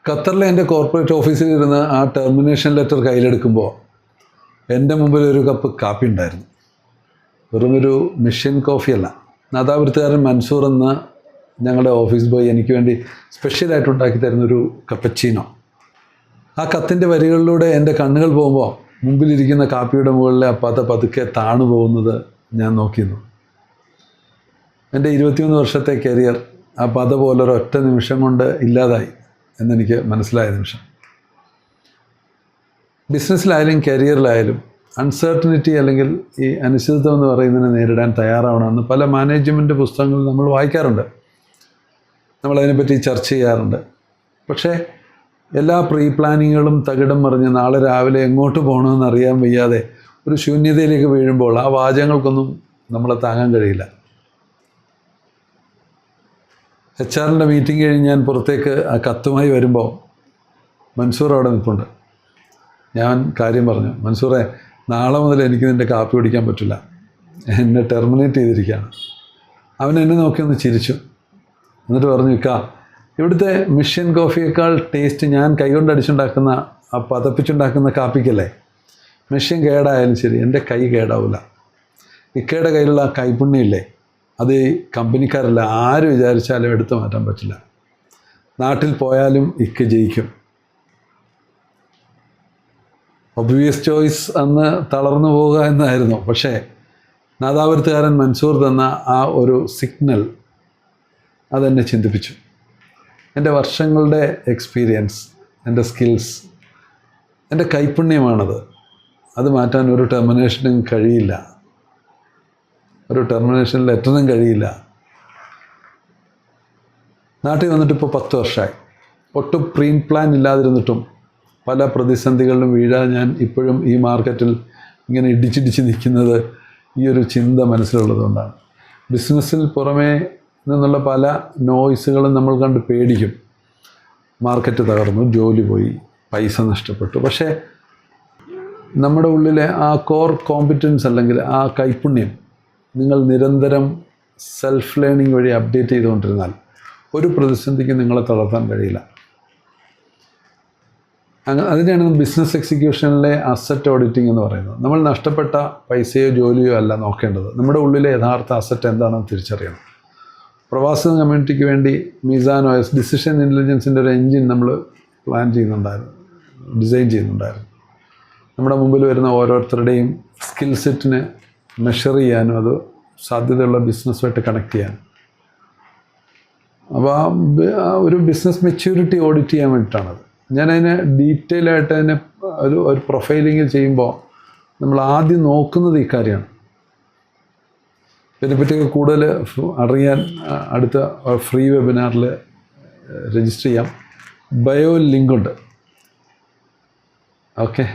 ഖത്തറിലെ എൻ്റെ കോർപ്പറേറ്റ് ഓഫീസിൽ ഇരുന്ന് ആ ടെർമിനേഷൻ ലെറ്റർ കയ്യിലെടുക്കുമ്പോൾ എൻ്റെ മുമ്പിൽ ഒരു കപ്പ് കാപ്പി ഉണ്ടായിരുന്നു. വെറുമൊരു മെഷീൻ കോഫിയല്ല. നാദാപുരത്തുകാരൻ മൻസൂർ എന്ന ഞങ്ങളുടെ ഓഫീസ് ബോയ് എനിക്ക് വേണ്ടി സ്പെഷ്യലായിട്ട് ഉണ്ടാക്കി തരുന്നൊരു കപ്പച്ചീനോ. ആ കത്തിൻ്റെ വരികളിലൂടെ എൻ്റെ കണ്ണുകൾ പോകുമ്പോൾ മുമ്പിലിരിക്കുന്ന കാപ്പിയുടെ മുകളിലെ ആ പതുക്കെ താണു പോകുന്നത് ഞാൻ നോക്കിയിരുന്നു. എൻ്റെ 21 വർഷത്തെ കരിയർ ആ പോലൊരൊറ്റ നിമിഷം കൊണ്ട് ഇല്ലാതായി എന്നെനിക്ക് മനസ്സിലായ നിമിഷം. ബിസിനസ്സിലായാലും കരിയറിലായാലും അൺസർട്ടനിറ്റി അല്ലെങ്കിൽ ഈ അനിശ്ചിതത്വം എന്ന് പറയുന്നതിനെ നേരിടാൻ തയ്യാറാവണമെന്ന് പല മാനേജ്മെൻറ്റ് പുസ്തകങ്ങളിൽ നമ്മൾ വായിക്കാറുണ്ട്, നമ്മളതിനെപ്പറ്റി ചർച്ച ചെയ്യാറുണ്ട്. പക്ഷേ എല്ലാ പ്രീ പ്ലാനിങ്ങുകളും തകിടം മറിഞ്ഞ് നാളെ രാവിലെ എങ്ങോട്ട് പോകണമെന്ന് അറിയാൻ വയ്യാതെ ഒരു ശൂന്യതയിലേക്ക് വീഴുമ്പോൾ ആ വാചകങ്ങൾക്കൊന്നും നമ്മളെ താങ്ങാൻ കഴിയില്ല. HR-ൻ്റെ മീറ്റിംഗ് കഴിഞ്ഞ് ഞാൻ പുറത്തേക്ക് ആ കത്തുമായി വരുമ്പോൾ മൻസൂർ അവിടെ നിൽപ്പുണ്ട്. ഞാൻ കാര്യം പറഞ്ഞു, മൻസൂറെ, നാളെ മുതൽ എനിക്ക് നിൻ്റെ കാപ്പി കുടിക്കാൻ പറ്റില്ല, എന്നെ ടെർമിനേറ്റ് ചെയ്തിരിക്കുകയാണ്. അവൻ എന്നെ നോക്കി ഒന്ന് ചിരിച്ചു. എന്നിട്ട് പറഞ്ഞു, ഇവിടുത്തെ മിഷ്യൻ കോഫിയേക്കാൾ ടേസ്റ്റ് ഞാൻ കൈകൊണ്ട് അടിച്ചുണ്ടാക്കുന്ന ആ പതപ്പിച്ചുണ്ടാക്കുന്ന കാപ്പിക്കല്ലേ. മെഷീൻ കേടായാലും ശരി, എൻ്റെ കൈ കേടാവില്ല. ഇക്കയുടെ കയ്യിലുള്ള ആ കൈപ്പുണ്യമില്ലേ, അത് കമ്പനിക്കാരല്ല ആര് വിചാരിച്ചാലും എടുത്തു മാറ്റാൻ പറ്റില്ല. നാട്ടിൽ പോയാലും ഇക്ക ജയിക്കും. ഒബ്വിയസ് ചോയ്സ് അന്ന് തളർന്നു പോവുക എന്നായിരുന്നു. പക്ഷേ നാദാപുരത്തുകാരൻ മൻസൂർ തന്ന ആ ഒരു സിഗ്നൽ അതെന്നെ ചിന്തിപ്പിച്ചു. എൻ്റെ വർഷങ്ങളുടെ എക്സ്പീരിയൻസ്, എൻ്റെ സ്കിൽസ്, എൻ്റെ കൈപ്പുണ്യമാണത്. അത് മാറ്റാൻ ഒരു ടെർമിനേഷനും കഴിയില്ല, ഒരു ടെർമിനേഷൻ ലെറ്ററിനും കഴിയില്ല. നാട്ടിൽ വന്നിട്ടിപ്പോൾ 10 വർഷമായി. ഒട്ടും പ്രീ പ്ലാൻ ഇല്ലാതിരുന്നിട്ടും പല പ്രതിസന്ധികളിലും വീഴാൻ ഞാൻ ഇപ്പോഴും ഈ മാർക്കറ്റിൽ ഇങ്ങനെ ഇടിച്ചിടിച്ച് നിൽക്കുന്നത് ഈ ഒരു ചിന്ത മനസ്സിലുള്ളതുകൊണ്ടാണ്. ബിസിനസ്സിൽ പുറമേ നിന്നുള്ള പല നോയ്സുകളും നമ്മൾ കണ്ട് പേടിക്കും. മാർക്കറ്റ് തകർന്നു, ജോലി പോയി, പൈസ നഷ്ടപ്പെട്ടു. പക്ഷേ നമ്മുടെ ഉള്ളിലെ ആ കോർ കോമ്പിറ്റൻസ് അല്ലെങ്കിൽ ആ കൈപ്പുണ്യം നിങ്ങൾ നിരന്തരം സെൽഫ് ലേണിംഗ് വഴി അപ്ഡേറ്റ് ചെയ്തുകൊണ്ടിരുന്നാൽ ഒരു പ്രതിസന്ധിക്ക് നിങ്ങളെ തളർത്താൻ കഴിയില്ല. അതിനെയാണ് ബിസിനസ് എക്സിക്യൂഷനിലെ അസറ്റ് ഓഡിറ്റിംഗ് എന്ന് പറയുന്നത്. നമ്മൾ നഷ്ടപ്പെട്ട പൈസയോ ജോലിയോ അല്ല നോക്കേണ്ടത്, നമ്മുടെ ഉള്ളിലെ യഥാർത്ഥ അസറ്റ് എന്താണെന്ന് തിരിച്ചറിയണം. പ്രവാസി കമ്മ്യൂണിറ്റിക്ക് വേണ്ടി മീസാൻ OS ഡിസിഷൻ ഇൻ്റലിജൻസിൻ്റെ ഒരു എൻജിൻ നമ്മൾ ഡിസൈൻ ചെയ്യുന്നുണ്ടായിരുന്നു. നമ്മുടെ മുമ്പിൽ വരുന്ന ഓരോരുത്തരുടെയും സ്കിൽ സെറ്റിനെ മെഷർ ചെയ്യാനും അത് സാധ്യതയുള്ള ബിസിനസ്സുമായിട്ട് കണക്ട് ചെയ്യാനും. അപ്പോൾ ആ ഒരു ബിസിനസ് മെച്യൂരിറ്റി ഓഡിറ്റ് ചെയ്യാൻ വേണ്ടിയിട്ടാണത്. ഞാനതിനെ ഡീറ്റെയിൽ ആയിട്ട് അതിനെ ഒരു പ്രൊഫൈലിങ്ങിൽ ചെയ്യുമ്പോൾ നമ്മൾ ആദ്യം നോക്കുന്നത് ഇക്കാര്യമാണ്. ഇതിനെപ്പറ്റിയൊക്കെ കൂടുതൽ അറിയാൻ അടുത്ത ഫ്രീ വെബിനാറിൽ രജിസ്റ്റർ ചെയ്യാം. ബയോ ലിങ്കുണ്ട്. ഓക്കെ.